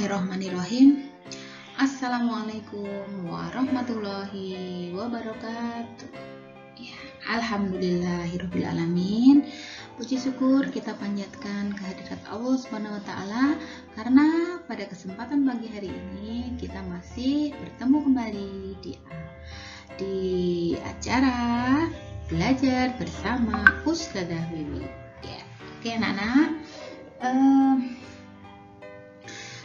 Bismillahirrahmanirrahim. Assalamualaikum warahmatullahi wabarakatuh. Ya, alhamdulillahirobbilalamin. Puji syukur kita panjatkan kehadirat Allah Subhanahu wa taala karena pada kesempatan pagi hari ini kita masih bertemu kembali di acara belajar bersama Ustadzah Wiwi. Ya, oke anak-anak.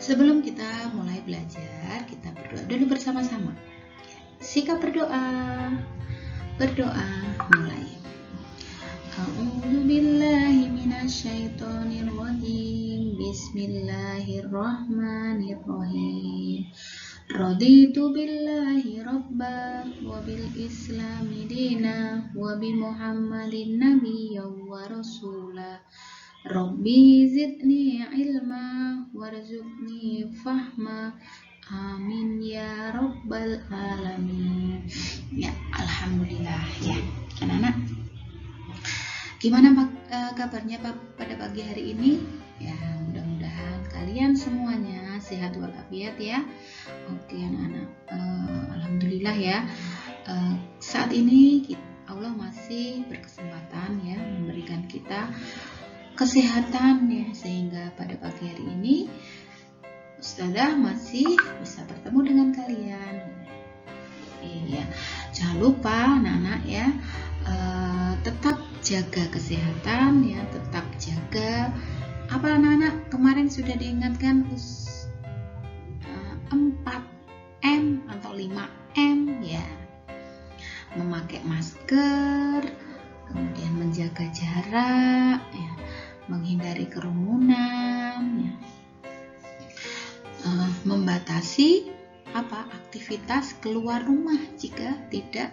Sebelum kita mulai belajar, kita berdoa dulu bersama-sama. Sikap berdoa. Berdoa mulai. A'udzu billahi minasyaitonir rajim. Bismillahirrahmanirrahim. Raditu billahi rabba wa bil islami dina wa bi Muhammadin nabiyyan wa rasula. Rabbi zidni ilma warzuqni fahma, amin ya rabbal alamin. Ya, alhamdulillah ya anak-anak. Gimana kabarnya pada pagi hari ini? Ya, mudah-mudahan kalian semuanya sehat walafiat ya. Oke anak-anak, alhamdulillah ya. Saat ini Allah masih berkesempatan ya memberikan kita kesehatan ya, sehingga pada pagi hari ini Ustadzah masih bisa bertemu dengan kalian. Iya, jangan lupa anak-anak ya, tetap jaga kesehatan ya, tetap jaga apa anak-anak kemarin sudah diingatkan 4M atau 5M ya, memakai masker, kemudian menjaga jarak ya, menghindari kerumunan ya, membatasi aktivitas keluar rumah jika tidak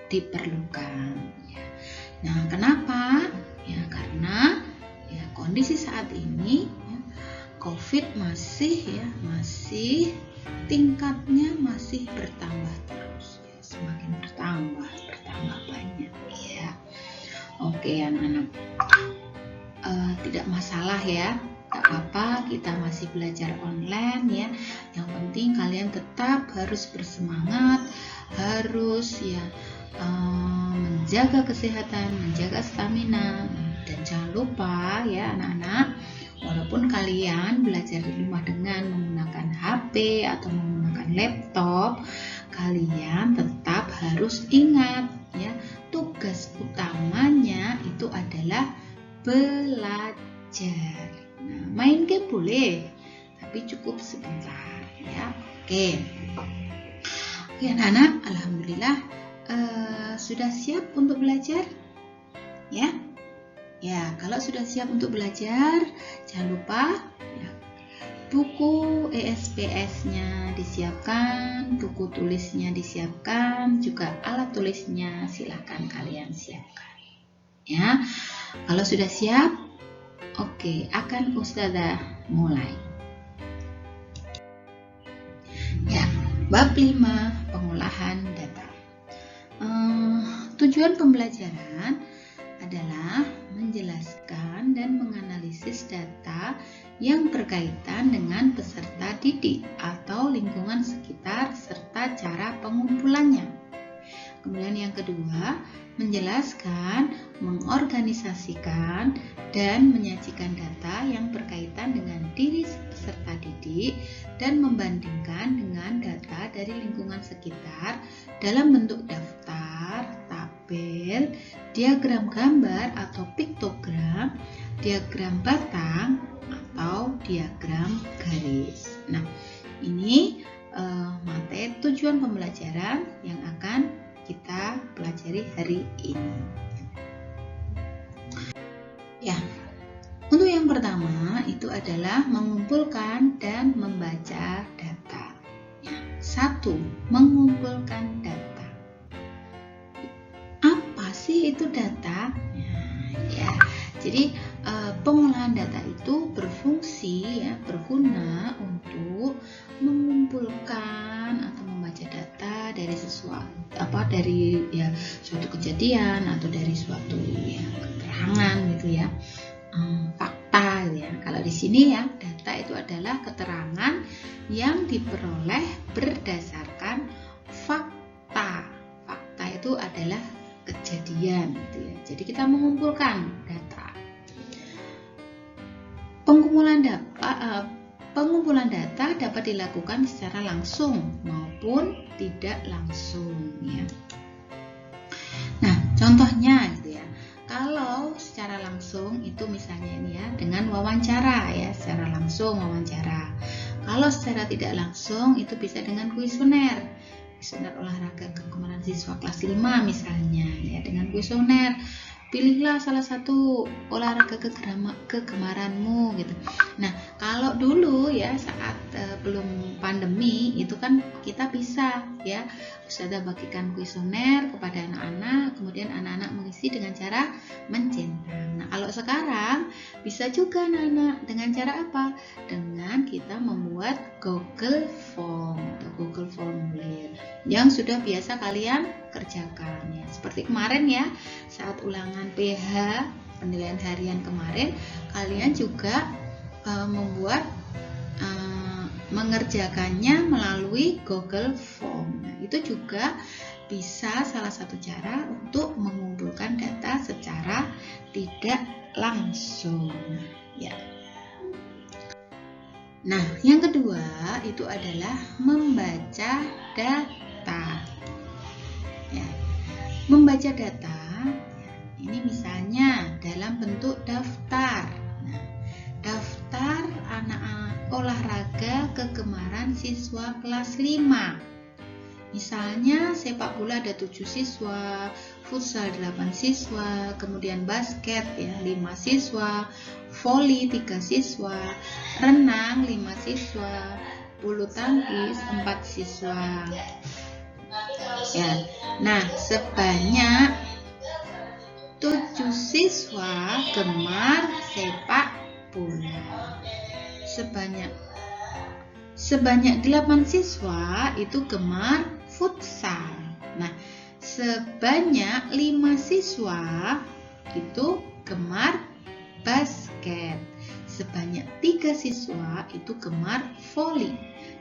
diperlukan ya. Nah, kenapa? Ya karena ya kondisi saat ini ya, COVID masih tingkatnya masih bertambah terus ya, semakin bertambah banyak ya. Oke anak-anak, tidak masalah ya, gak apa-apa, kita masih belajar online ya. Yang penting kalian tetap harus bersemangat, harus ya menjaga kesehatan, menjaga stamina, dan jangan lupa ya anak-anak, walaupun kalian belajar di rumah dengan menggunakan HP atau menggunakan laptop, kalian tetap harus ingat ya, tugas utamanya itu adalah belajar. Nah, main game boleh, tapi cukup sebentar ya. Oke anak-anak, alhamdulillah sudah siap untuk belajar ya. Ya, kalau sudah siap untuk belajar, jangan lupa ya, buku ESPS-nya disiapkan, buku tulisnya disiapkan, juga alat tulisnya silakan kalian siapkan ya. Kalau sudah siap, oke, akan Ustadzah mulai. Ya, bab 5, pengolahan data. Tujuan pembelajaran adalah menjelaskan dan menganalisis data yang berkaitan dengan peserta didik atau lingkungan sekitar serta cara pengumpulannya. Kemudian yang kedua, menjelaskan, mengorganisasikan, dan menyajikan data yang berkaitan dengan diri peserta didik dan membandingkan dengan data dari lingkungan sekitar dalam bentuk daftar, tabel, diagram gambar atau piktogram, diagram batang, atau diagram garis. Nah, ini materi tujuan pembelajaran yang akan kita pelajari hari ini. Ya, untuk yang pertama itu adalah mengumpulkan dan membaca data. Ya, 1. Mengumpulkan data. Apa sih itu data? Ya, jadi pengolahan data itu berguna untuk mengumpulkan atau membaca data dari suatu kejadian atau dari suatu keterangan gitu ya, fakta ya. Kalau di sini ya data data itu adalah keterangan yang diperoleh berdasarkan fakta. Fakta itu adalah kejadian gitu ya. Jadi kita mengumpulkan data. Pengumpulan data dapat dilakukan secara langsung maupun tidak langsung ya. Nah, contohnya gitu ya. Kalau secara langsung itu misalnya ini ya dengan wawancara ya, secara langsung wawancara. Kalau secara tidak langsung itu bisa dengan kuesioner. Kuesioner olahraga kegemaran siswa kelas 5 misalnya ya, dengan kuesioner pilihlah salah satu olahraga kegemaranmu gitu. Nah, kalau dulu ya saat belum pandemi itu kan kita bisa ya Ustazah bagikan kuesioner kepada anak-anak, kemudian anak-anak mengisi dengan cara mencentang. Nah, kalau sekarang bisa juga anak-anak dengan cara apa? Dengan kita membuat Google Form atau Google Formulir yang sudah biasa kalian kerjakan ya. Seperti kemarin ya, saat ulangan PH penilaian harian kemarin, kalian juga mengerjakannya melalui Google Form. Nah, itu juga bisa salah satu cara untuk mengumpulkan data secara tidak langsung ya. Nah, yang kedua itu adalah membaca data ya. Membaca data ini misalnya dalam bentuk daftar. Nah, daftar anak olahraga kegemaran siswa kelas 5. Misalnya sepak bola ada 7 siswa, futsal 8 siswa, kemudian basket ya 5 siswa, voli 3 siswa, renang 5 siswa, bulu tangkis 4 siswa. Ya. Nah, sebanyak 7 siswa gemar sepak bola. Sebanyak 8 siswa itu gemar futsal. Nah, sebanyak 5 siswa itu gemar basket. Sebanyak 3 siswa itu gemar voli.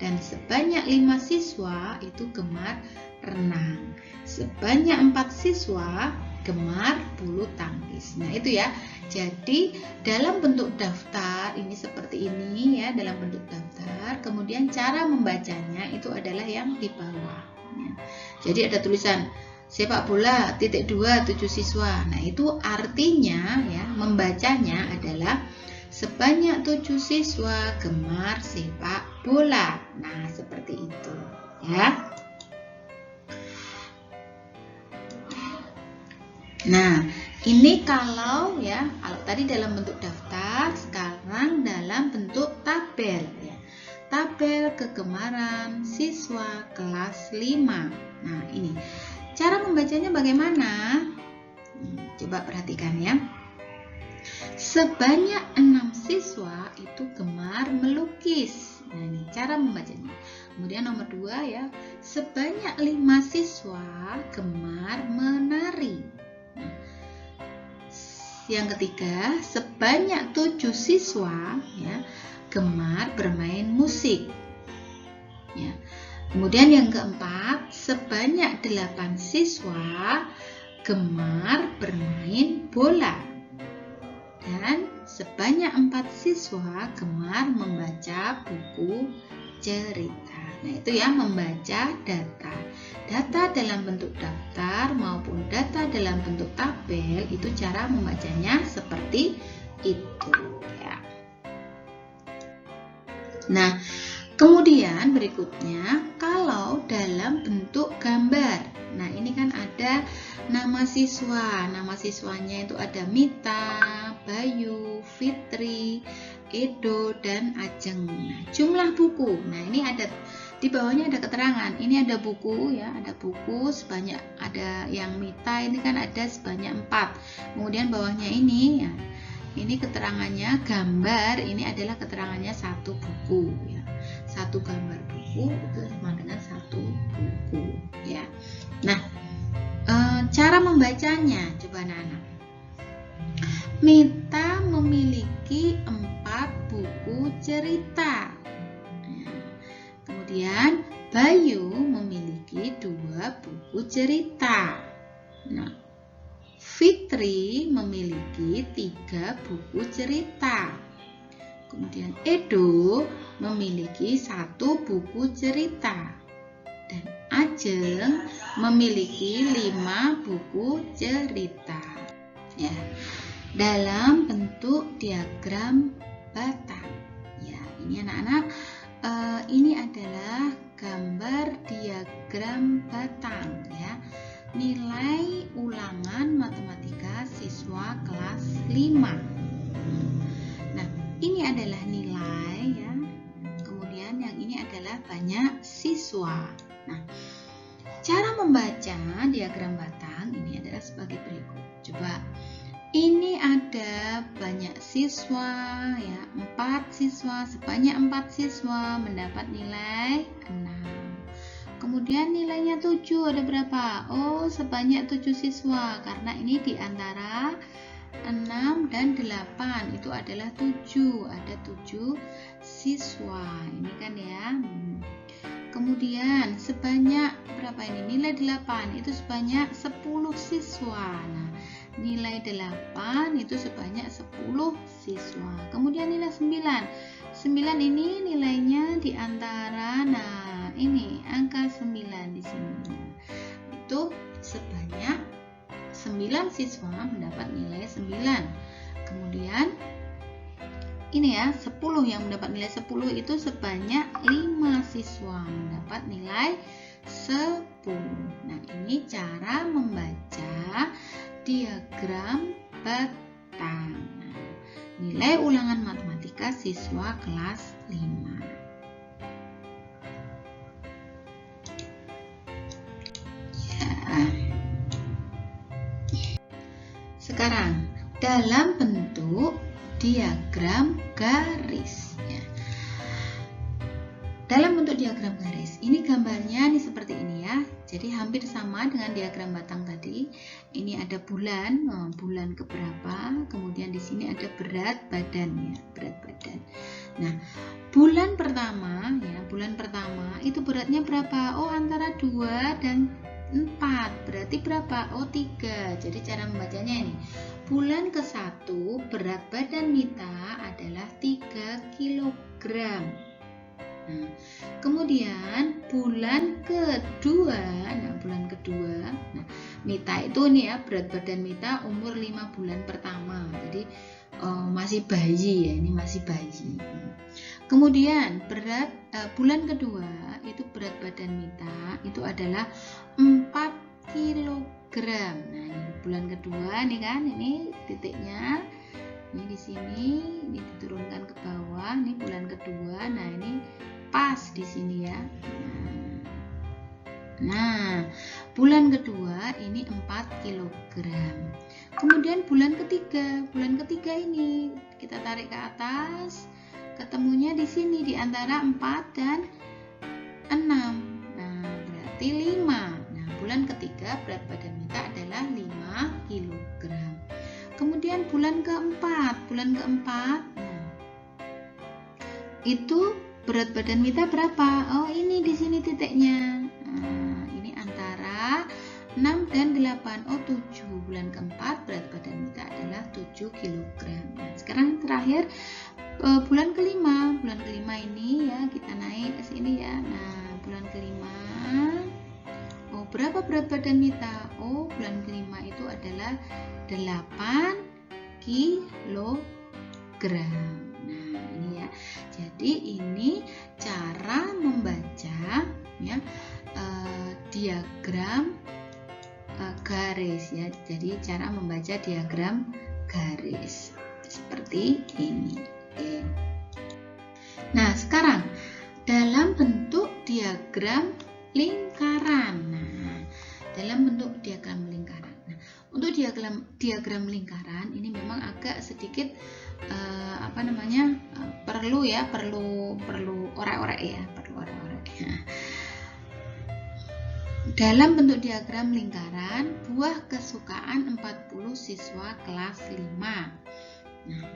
Dan sebanyak 5 siswa itu gemar renang. Sebanyak 4 siswa gemar bulu tangkis. Nah, itu ya. Jadi dalam bentuk daftar ini seperti ini ya, dalam bentuk daftar. Kemudian cara membacanya itu adalah yang di bawah ya. Jadi ada tulisan sepak bola (2) 7 siswa. Nah, itu artinya ya, membacanya adalah sebanyak 7 siswa gemar sepak bola. Nah, seperti itu ya. Nah, ini kalau tadi dalam bentuk daftar, sekarang dalam bentuk tabel ya. Tabel kegemaran siswa kelas 5. Nah, ini cara membacanya bagaimana? Coba perhatikan ya. Sebanyak 6 siswa itu gemar melukis. Nah, ini cara membacanya. Kemudian nomor 2 ya, sebanyak 5 siswa gemar menari. Yang ketiga, sebanyak 7 siswa ya gemar bermain musik. Ya. Kemudian yang keempat, sebanyak 8 siswa gemar bermain bola. Dan sebanyak 4 siswa gemar membaca buku cerita. Nah, itu ya membaca data. Data dalam bentuk daftar maupun data dalam bentuk tabel itu cara membacanya seperti itu ya. Nah, kemudian berikutnya kalau dalam bentuk gambar. Nah, ini kan ada nama siswa. Nama siswanya itu ada Mita, Bayu, Fitri, Edo, dan Ajeng. Nah, jumlah buku. Nah, ini ada di bawahnya ada keterangan. Ini ada buku ya, ada buku sebanyak, ada yang Mita ini kan ada sebanyak 4. Kemudian bawahnya ini ya. Ini keterangannya gambar, ini adalah keterangannya 1 buku ya. 1 gambar buku itu sama dengan 1 buku ya. Nah, cara membacanya coba anak-anak. Mita memiliki 4 buku cerita. Nah, kemudian Bayu memiliki 2 buku cerita. Nah, Fitri memiliki 3 buku cerita. Kemudian Edo memiliki 1 buku cerita. Dan Ajeng memiliki 5 buku cerita. Ya, dalam bentuk diagram batang. Ya, ini anak-anak, ini adalah gambar diagram batang ya. Nilai ulangan matematika siswa kelas 5. Nah, ini adalah nilai ya. Kemudian yang ini adalah banyak siswa. Nah, cara membaca diagram batang ini adalah sebagai berikut. Coba, ini ada banyak siswa ya, 4 siswa, sebanyak 4 siswa mendapat nilai 6. Kemudian nilainya 7, ada berapa? Oh, sebanyak 7 siswa, karena ini di antara 6 dan 8, itu adalah 7, ada 7 siswa, ini kan ya. Kemudian sebanyak berapa ini? Nilai 8, itu sebanyak 10 siswa. Nah, nilai 8 itu sebanyak 10 siswa. Kemudian nilai 9. 9 ini nilainya di antara, nah ini angka 9 di sini. Itu sebanyak 9 siswa mendapat nilai 9. Kemudian ini ya, 10 yang mendapat nilai 10 itu sebanyak 5 siswa mendapat nilai 10. Nah, ini cara membaca diagram batang. Nilai ulangan matematika siswa kelas 5. Ya. Sekarang dalam bentuk diagram garis ya. Dalam bentuk diagram garis, ini gambarnya nih seperti ini ya. Jadi hampir sama dengan diagram batang tadi. Ini ada bulan, bulan keberapa, kemudian di sini ada berat badannya, berat badan. Nah, bulan pertama ya, bulan pertama itu beratnya berapa? Oh, antara 2 dan 4. Berarti berapa? Oh, 3. Jadi cara membacanya ini. Bulan ke-1 berat badan Mita adalah 3 kg. Nah, kemudian bulan kedua, nah Mita itu nih ya, berat badan Mita umur 5 bulan pertama, jadi masih bayi ya, ini masih bayi. Kemudian bulan kedua itu berat badan Mita itu adalah 4 kg. Nah, ini bulan kedua nih kan, ini titiknya. Ini di sini, ini diturunkan ke bawah, ini bulan kedua. Nah, ini pas di sini ya. Nah, bulan kedua ini 4 kg. Kemudian bulan ketiga ini kita tarik ke atas, ketemunya di sini di antara 4 dan 6. Nah, berarti 5. Nah, bulan ketiga berat badan Mita adalah 5 kg. Kemudian bulan keempat, nah, itu berat badan Mita berapa? Oh, ini di sini titiknya. Nah, ini antara 6 dan 8. Oh, 7. Bulan keempat berat badan Mita adalah 7 kg. Nah, sekarang terakhir bulan kelima. Bulan kelima ini ya, kita naik ke sini ya. Nah, bulan kelima. Oh, berapa berat badan Mita? Oh, bulan kelima itu adalah 8 kg. Nah, ini ya. Jadi ini cara membaca ya diagram garis ya. Jadi cara membaca diagram garis seperti ini. Oke. Nah, sekarang dalam bentuk diagram lingkaran. Nah, dalam bentuk diagram lingkaran. Nah, untuk diagram lingkaran ini memang agak sedikit perlu orek-orek ya, Dalam bentuk diagram lingkaran, buah kesukaan 40 siswa kelas 5. Nah,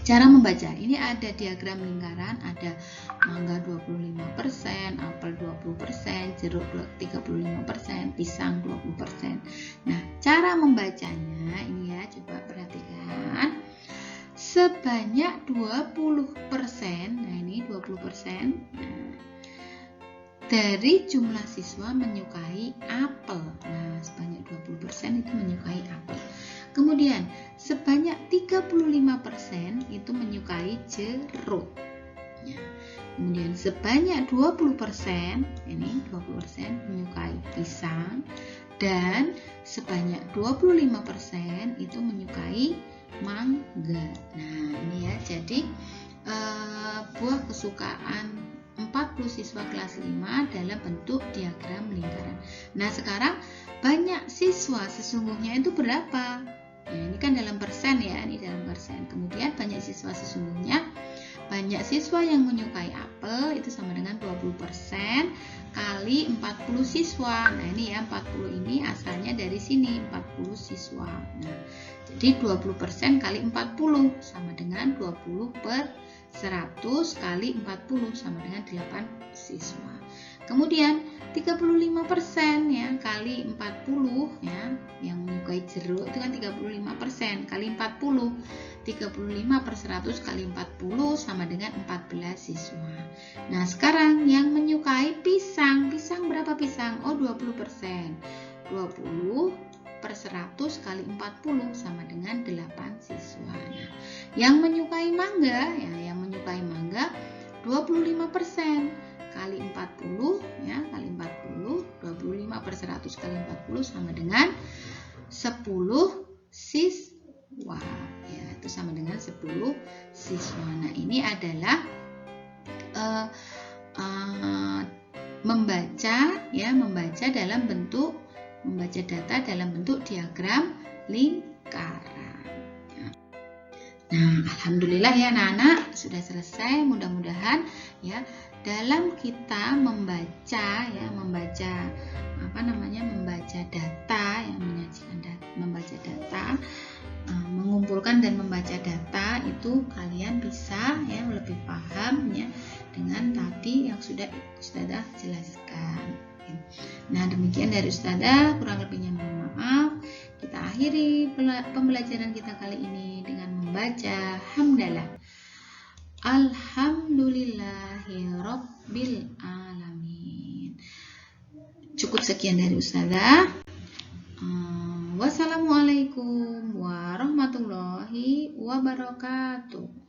Cara membaca, ini ada diagram lingkaran, ada mangga 25%, apel 20%, jeruk 35%, pisang 20%. Nah, cara membacanya ini ya, coba perhatikan. Sebanyak 20%, nah ini 20%, nah, dari jumlah siswa menyukai apel. Nah, sebanyak 20% itu menyukai apel. Kemudian sebanyak 35% itu menyukai jeruk. Ya. Kemudian sebanyak 20%, ini 20% menyukai pisang, dan sebanyak 25% itu menyukai mangga. Nah, ini ya, jadi buah kesukaan 40 siswa kelas 5 dalam bentuk diagram lingkaran. Nah, sekarang banyak siswa sesungguhnya itu berapa? Nah, ini kan dalam persen ya, ini dalam persen. Kemudian banyak siswa sesungguhnya, banyak siswa yang menyukai apel itu sama dengan 20% kali 40 siswa. Nah, ini ya, 40 ini asalnya dari sini, 40 siswa. Nah, jadi 20% kali 40 sama dengan 20 per 100 kali 40 sama dengan 8 siswa. Kemudian 35% ya kali 40 ya, yang menyukai jeruk itu kan 35% kali 40. 35 per 100 kali 40 sama dengan 14 siswa. Nah, sekarang yang menyukai pisang. Pisang berapa pisang? Oh, 20%. 20 per 100 kali 40 sama dengan 8 siswa. Nah, yang menyukai mangga ya, yang menyukai mangga 25% kali 40 ya, kali 40, 25 per 100 kali 40 sama dengan 10 siswa ya, itu sama dengan 10 siswa. Nah, ini adalah membaca ya, membaca data dalam bentuk diagram lingkaran. Nah, alhamdulillah ya anak-anak, sudah selesai. Mudah-mudahan ya dalam kita membaca ya, membaca data yang menyajikan data, membaca data, mengumpulkan dan membaca data itu kalian bisa ya lebih paham ya dengan tadi yang sudah Ustadzah jelaskan. Nah, demikian dari Ustadzah, kurang lebihnya mohon maaf. Kita akhiri pembelajaran kita kali ini dengan membaca hamdalah. Alhamdulillahirabbil alamin. Cukup sekian dari Ustadzah. Wassalamualaikum warahmatullahi wabarakatuh.